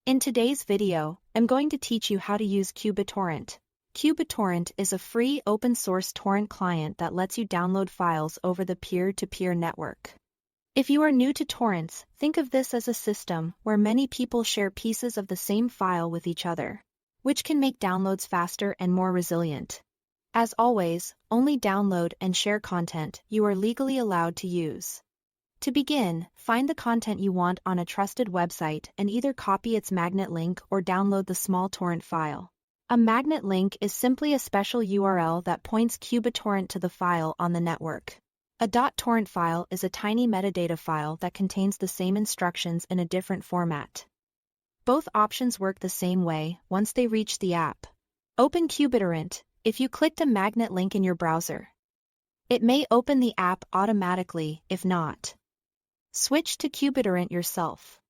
In today's video, I'm going to teach you how to use qBittorrent. qBittorrent is a free open-source torrent client that lets you download files over the peer-to-peer network. If you are new to torrents, think of this as a system where many people share pieces of the same file with each other, which can make downloads faster and more resilient. As always, only download and share content you are legally allowed to use. To begin, find the content you want on a trusted website and either copy its magnet link or download the small torrent file. A magnet link is simply a special URL that points qBittorrent to the file on the network. A .torrent file is a tiny metadata file that contains the same instructions in a different format. Both options work the same way once they reach the app. Open qBittorrent. If you clicked a magnet link in your browser, it may open the app automatically. If not, switch to qBittorrent yourself.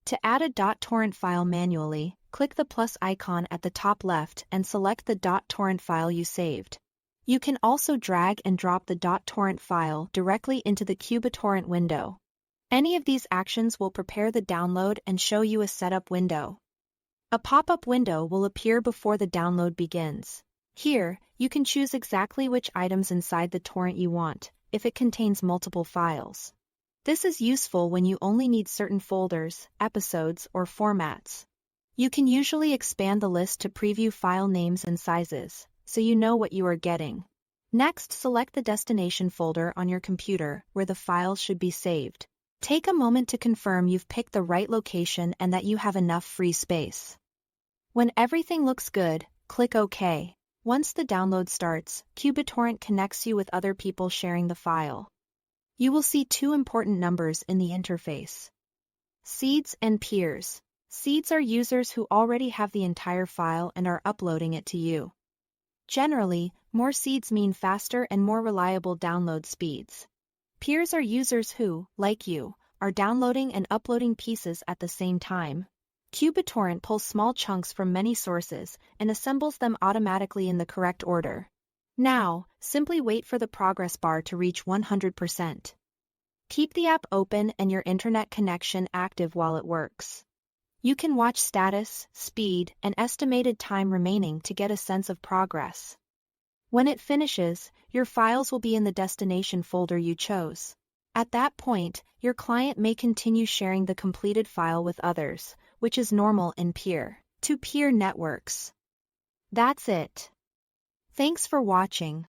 To add a .torrent file manually, click the plus icon at the top left and select the .torrent file you saved. You can also drag and drop the .torrent file directly into the qBittorrent window. Any of these actions will prepare the download and show you a setup window. A pop-up window will appear before the download begins. Here, you can choose exactly which items inside the torrent you want, if it contains multiple files. This is useful when you only need certain folders, episodes, or formats. You can usually expand the list to preview file names and sizes, so you know what you are getting. Next, select the destination folder on your computer where the files should be saved. Take a moment to confirm you've picked the right location and that you have enough free space. When everything looks good, click OK. Once the download starts, qBittorrent connects you with other people sharing the file. You will see two important numbers in the interface: seeds and peers. Seeds are users who already have the entire file and are uploading it to you. Generally, more seeds mean faster and more reliable download speeds. Peers are users who, like you, are downloading and uploading pieces at the same time. qBittorrent pulls small chunks from many sources and assembles them automatically in the correct order. Now, simply wait for the progress bar to reach 100%. Keep the app open and your internet connection active while it works. You can watch status, speed, and estimated time remaining to get a sense of progress. When it finishes, your files will be in the destination folder you chose. At that point, your client may continue sharing the completed file with others, which is normal in peer-to-peer networks. That's it. Thanks for watching.